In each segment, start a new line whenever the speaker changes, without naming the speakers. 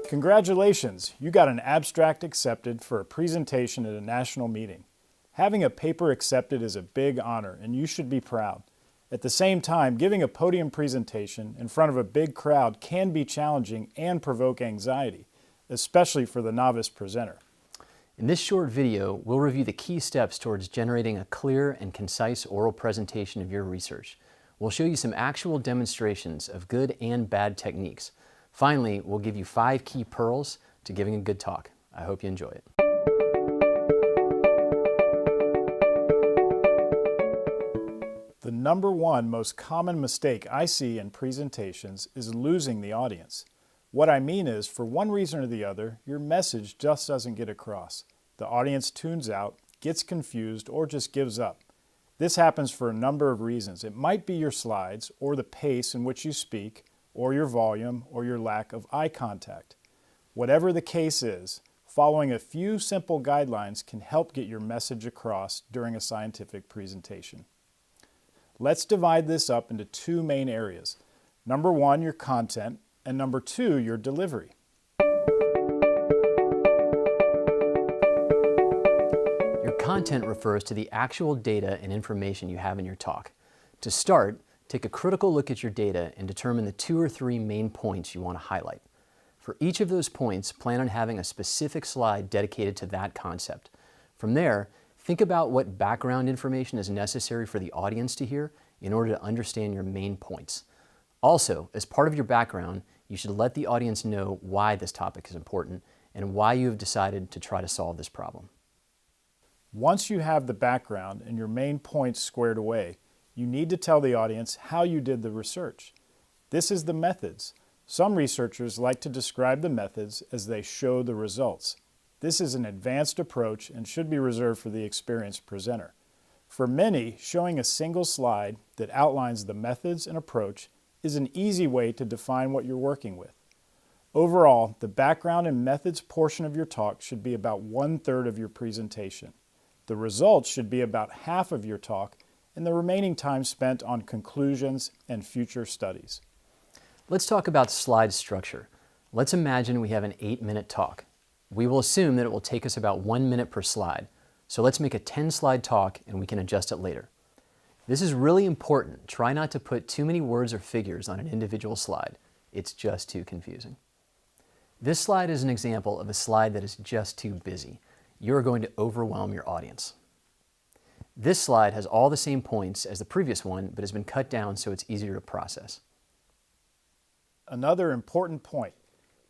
Congratulations, you got an abstract accepted for a presentation at a national meeting. Having a paper accepted is a big honor and you should be proud. At the same time, giving a podium presentation in front of a big crowd can be challenging and provoke anxiety, especially for the novice presenter.
In this short video, we'll review the key steps towards generating a clear and concise oral presentation of your research. We'll show you some actual demonstrations of good and bad techniques. Finally, we'll give you 5 key pearls to giving a good talk. I hope you enjoy it.
The number one most common mistake I see in presentations is losing the audience. What I mean is, for one reason or the other, your message just doesn't get across. The audience tunes out, gets confused, or just gives up. This happens for a number of reasons. It might be your slides, or the pace in which you speak, or your volume, or your lack of eye contact. Whatever the case is, following a few simple guidelines can help get your message across during a scientific presentation. Let's divide this up into 2 main areas. Number 1, your content, and number 2, your delivery.
Your content refers to the actual data and information you have in your talk. To start, take a critical look at your data and determine the 2 or 3 main points you want to highlight. For each of those points, plan on having a specific slide dedicated to that concept. From there, think about what background information is necessary for the audience to hear in order to understand your main points. Also, as part of your background, you should let the audience know why this topic is important and why you have decided to try to solve this problem.
Once you have the background and your main points squared away, you need to tell the audience how you did the research. This is the methods. Some researchers like to describe the methods as they show the results. This is an advanced approach and should be reserved for the experienced presenter. For many, showing a single slide that outlines the methods and approach is an easy way to define what you're working with. Overall, the background and methods portion of your talk should be about 1/3 of your presentation. The results should be about half of your talk, and the remaining time spent on conclusions and future studies.
Let's talk about slide structure. Let's imagine we have an 8-minute talk. We will assume that it will take us about 1 minute per slide. So let's make a 10-slide talk and we can adjust it later. This is really important. Try not to put too many words or figures on an individual slide. It's just too confusing. This slide is an example of a slide that is just too busy. You're going to overwhelm your audience. This slide has all the same points as the previous one, but has been cut down so it's easier to process.
Another important point.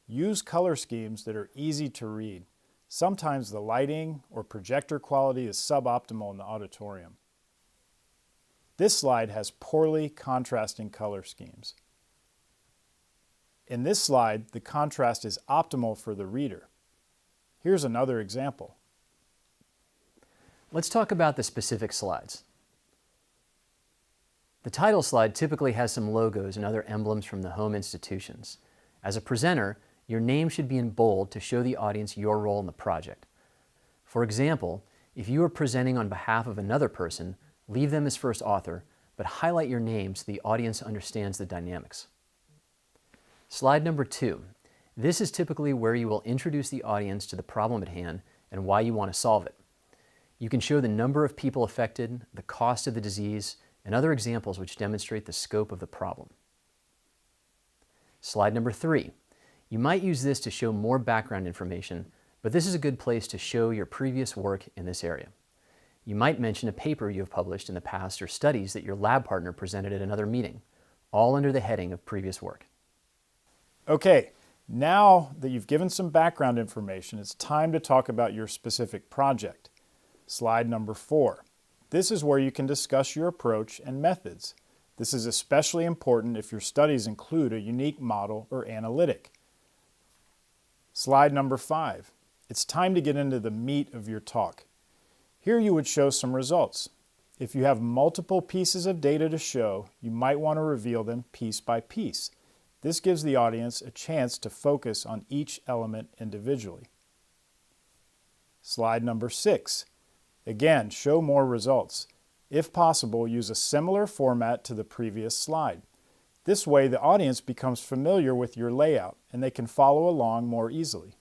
Use color schemes that are easy to read. Sometimes the lighting or projector quality is suboptimal in the auditorium. This slide has poorly contrasting color schemes. In this slide, the contrast is optimal for the reader. Here's another example.
Let's talk about the specific slides. The title slide typically has some logos and other emblems from the home institutions. As a presenter, your name should be in bold to show the audience your role in the project. For example, if you are presenting on behalf of another person, leave them as first author, but highlight your name so the audience understands the dynamics. Slide number 2. This is typically where you will introduce the audience to the problem at hand and why you want to solve it. You can show the number of people affected, the cost of the disease, and other examples which demonstrate the scope of the problem. Slide number 3. You might use this to show more background information, but this is a good place to show your previous work in this area. You might mention a paper you have published in the past or studies that your lab partner presented at another meeting, all under the heading of previous work.
Okay, now that you've given some background information, it's time to talk about your specific project. Slide number 4. This is where you can discuss your approach and methods. This is especially important if your studies include a unique model or analytic. Slide number 5. It's time to get into the meat of your talk. Here you would show some results. If you have multiple pieces of data to show, you might want to reveal them piece by piece. This gives the audience a chance to focus on each element individually. Slide number 6. Again, show more results. If possible, use a similar format to the previous slide. This way, the audience becomes familiar with your layout and they can follow along more easily.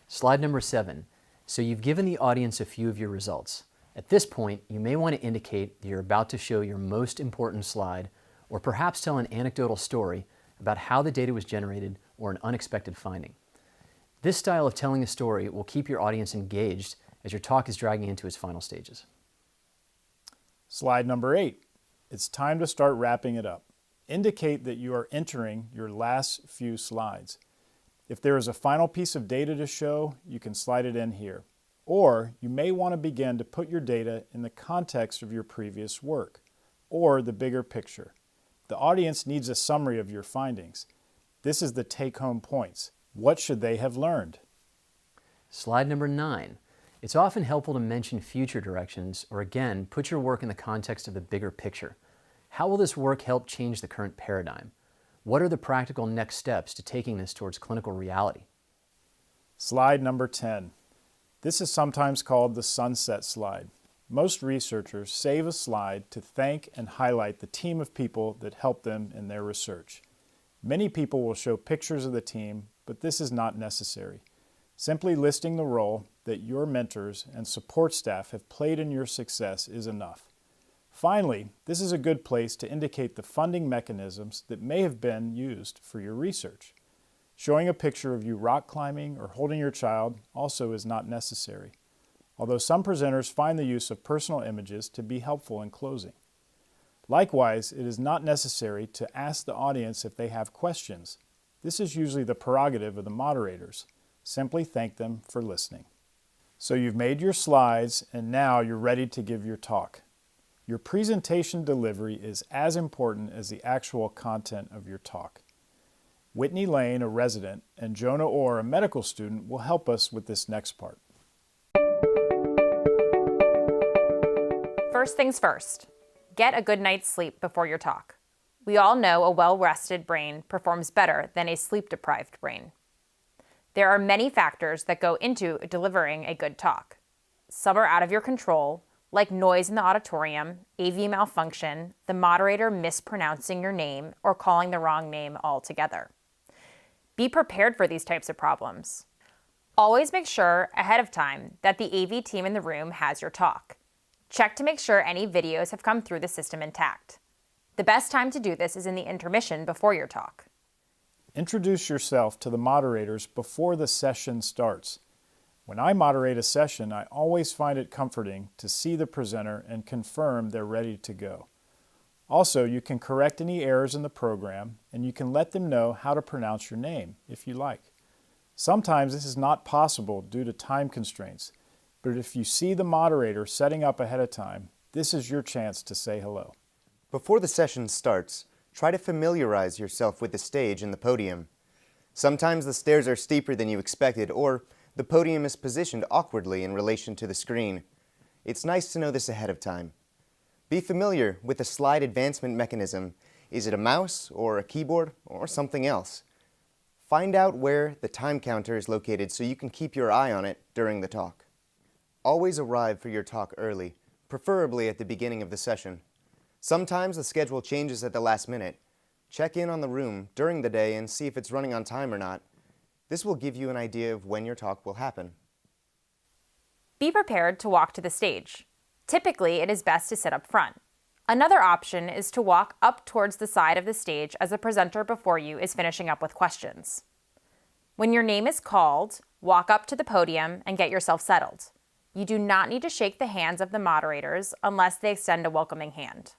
Slide number 7. So you've given the audience a few of your results. At this point, you may want to indicate that you're about to show your most important slide, or perhaps tell an anecdotal story about how the data was generated or an unexpected finding. This style of telling a story will keep your audience engaged as your talk is dragging into its final stages.
Slide number 8. It's time to start wrapping it up. Indicate that you are entering your last few slides. If there is a final piece of data to show, you can slide it in here. Or you may want to begin to put your data in the context of your previous work, or the bigger picture. The audience needs a summary of your findings. This is the take-home points. What should they have learned?
Slide number 9. It's often helpful to mention future directions, or again, put your work in the context of the bigger picture. How will this work help change the current paradigm? What are the practical next steps to taking this towards clinical reality?
Slide number 10. This is sometimes called the sunset slide. Most researchers save a slide to thank and highlight the team of people that helped them in their research. Many people will show pictures of the team, but this is not necessary. Simply listing the role that your mentors and support staff have played in your success is enough. Finally, this is a good place to indicate the funding mechanisms that may have been used for your research. Showing a picture of you rock climbing or holding your child also is not necessary, although some presenters find the use of personal images to be helpful in closing. Likewise, it is not necessary to ask the audience if they have questions. This is usually the prerogative of the moderators. Simply thank them for listening. So you've made your slides and now you're ready to give your talk. Your presentation delivery is as important as the actual content of your talk. Whitney Lane, a resident, and Jonah Orr, a medical student, will help us with this next part.
First things first, get a good night's sleep before your talk. We all know a well-rested brain performs better than a sleep-deprived brain. There are many factors that go into delivering a good talk. Some are out of your control, like noise in the auditorium, AV malfunction, the moderator mispronouncing your name, or calling the wrong name altogether. Be prepared for these types of problems. Always make sure ahead of time that the AV team in the room has your talk. Check to make sure any videos have come through the system intact. The best time to do this is in the intermission before your talk.
Introduce yourself to the moderators before the session starts. When I moderate a session, I always find it comforting to see the presenter and confirm they're ready to go. Also, you can correct any errors in the program, and you can let them know how to pronounce your name if you like. Sometimes this is not possible due to time constraints, but if you see the moderator setting up ahead of time, this is your chance to say hello.
Before the session starts, try to familiarize yourself with the stage and the podium. Sometimes the stairs are steeper than you expected, or the podium is positioned awkwardly in relation to the screen. It's nice to know this ahead of time. Be familiar with the slide advancement mechanism. Is it a mouse, or a keyboard, or something else? Find out where the time counter is located so you can keep your eye on it during the talk. Always arrive for your talk early, preferably at the beginning of the session. Sometimes the schedule changes at the last minute. Check in on the room during the day and see if it's running on time or not. This will give you an idea of when your talk will happen.
Be prepared to walk to the stage. Typically, it is best to sit up front. Another option is to walk up towards the side of the stage as the presenter before you is finishing up with questions. When your name is called, walk up to the podium and get yourself settled. You do not need to shake the hands of the moderators unless they extend a welcoming hand.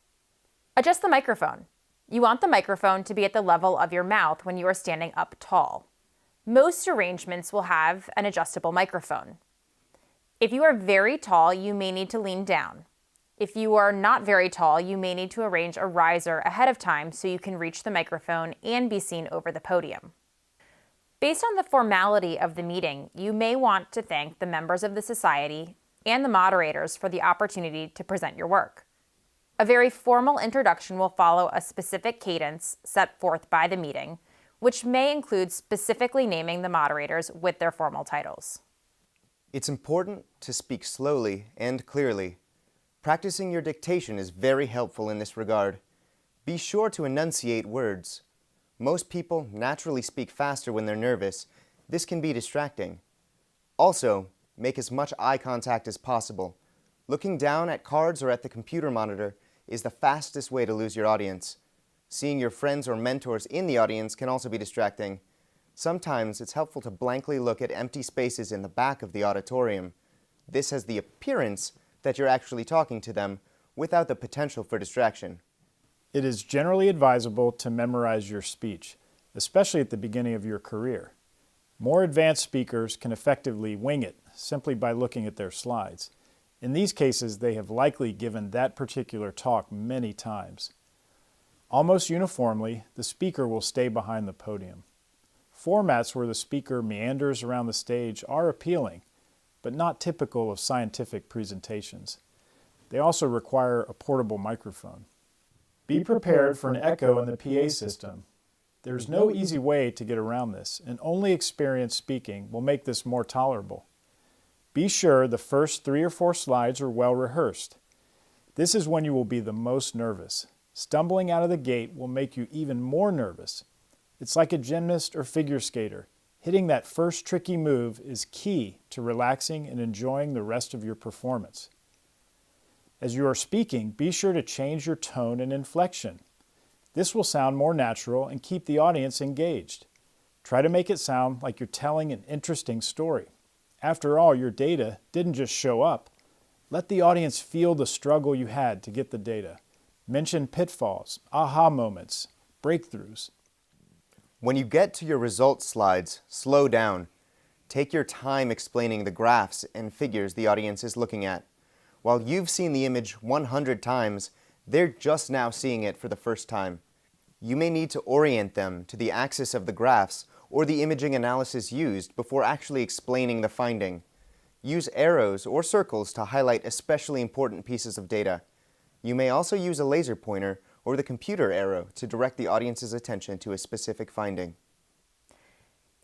Adjust the microphone. You want the microphone to be at the level of your mouth when you are standing up tall. Most arrangements will have an adjustable microphone. If you are very tall, you may need to lean down. If you are not very tall, you may need to arrange a riser ahead of time so you can reach the microphone and be seen over the podium. Based on the formality of the meeting, you may want to thank the members of the society and the moderators for the opportunity to present your work. A very formal introduction will follow a specific cadence set forth by the meeting, which may include specifically naming the moderators with their formal titles.
It's important to speak slowly and clearly. Practicing your dictation is very helpful in this regard. Be sure to enunciate words. Most people naturally speak faster when they're nervous. This can be distracting. Also, make as much eye contact as possible. Looking down at cards or at the computer monitor is the fastest way to lose your audience. Seeing your friends or mentors in the audience can also be distracting. Sometimes it's helpful to blankly look at empty spaces in the back of the auditorium. This has the appearance that you're actually talking to them without the potential for distraction.
It is generally advisable to memorize your speech, especially at the beginning of your career. More advanced speakers can effectively wing it simply by looking at their slides. In these cases, they have likely given that particular talk many times. Almost uniformly, the speaker will stay behind the podium. Formats where the speaker meanders around the stage are appealing, but not typical of scientific presentations. They also require a portable microphone. Be prepared for an echo in the PA system. There's no easy way to get around this, and only experienced speaking will make this more tolerable. Be sure the first 3 or 4 slides are well rehearsed. This is when you will be the most nervous. Stumbling out of the gate will make you even more nervous. It's like a gymnast or figure skater. Hitting that first tricky move is key to relaxing and enjoying the rest of your performance. As you are speaking, be sure to change your tone and inflection. This will sound more natural and keep the audience engaged. Try to make it sound like you're telling an interesting story. After all, your data didn't just show up. Let the audience feel the struggle you had to get the data. Mention pitfalls, aha moments, breakthroughs.
When you get to your results slides, slow down. Take your time explaining the graphs and figures the audience is looking at. While you've seen the image 100 times, they're just now seeing it for the first time. You may need to orient them to the axis of the graphs or the imaging analysis used before actually explaining the finding. Use arrows or circles to highlight especially important pieces of data. You may also use a laser pointer or the computer arrow to direct the audience's attention to a specific finding.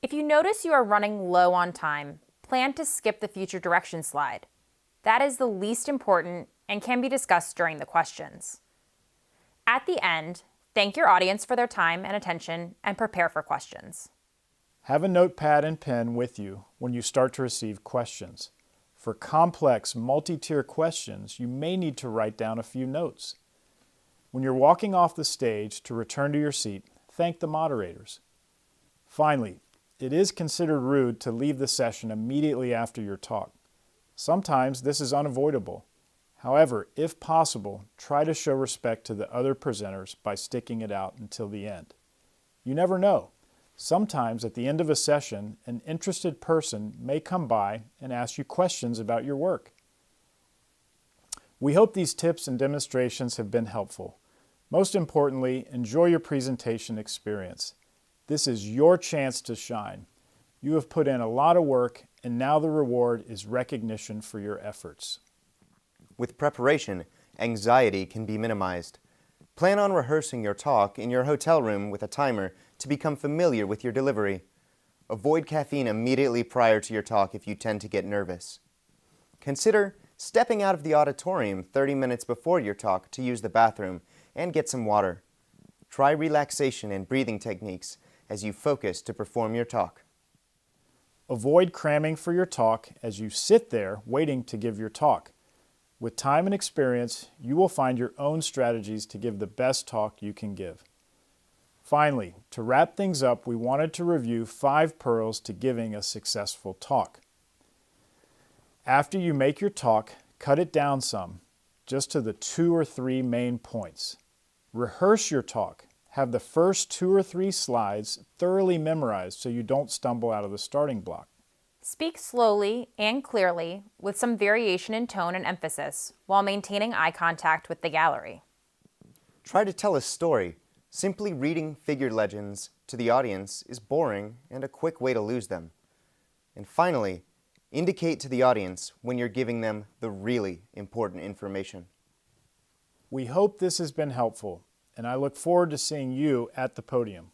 If you notice you are running low on time, plan to skip the future direction slide. That is the least important and can be discussed during the questions. At the end, thank your audience for their time and attention and prepare for questions.
Have a notepad and pen with you when you start to receive questions. For complex, multi-tier questions, you may need to write down a few notes. When you're walking off the stage to return to your seat, thank the moderators. Finally, it is considered rude to leave the session immediately after your talk. Sometimes this is unavoidable. However, if possible, try to show respect to the other presenters by sticking it out until the end. You never know. Sometimes at the end of a session, an interested person may come by and ask you questions about your work. We hope these tips and demonstrations have been helpful. Most importantly, enjoy your presentation experience. This is your chance to shine. You have put in a lot of work, and now the reward is recognition for your efforts.
With preparation, anxiety can be minimized. Plan on rehearsing your talk in your hotel room with a timer to become familiar with your delivery. Avoid caffeine immediately prior to your talk if you tend to get nervous. Consider stepping out of the auditorium 30 minutes before your talk to use the bathroom and get some water. Try relaxation and breathing techniques as you focus to perform your talk.
Avoid cramming for your talk as you sit there waiting to give your talk. With time and experience, you will find your own strategies to give the best talk you can give. Finally, to wrap things up, we wanted to review 5 pearls to giving a successful talk. After you make your talk, cut it down some, just to the 2 or 3 main points. Rehearse your talk. Have the first 2 or 3 slides thoroughly memorized so you don't stumble out of the starting block.
Speak slowly and clearly with some variation in tone and emphasis while maintaining eye contact with the gallery.
Try to tell a story. Simply reading figure legends to the audience is boring and a quick way to lose them. And finally, indicate to the audience when you're giving them the really important information.
We hope this has been helpful, and I look forward to seeing you at the podium.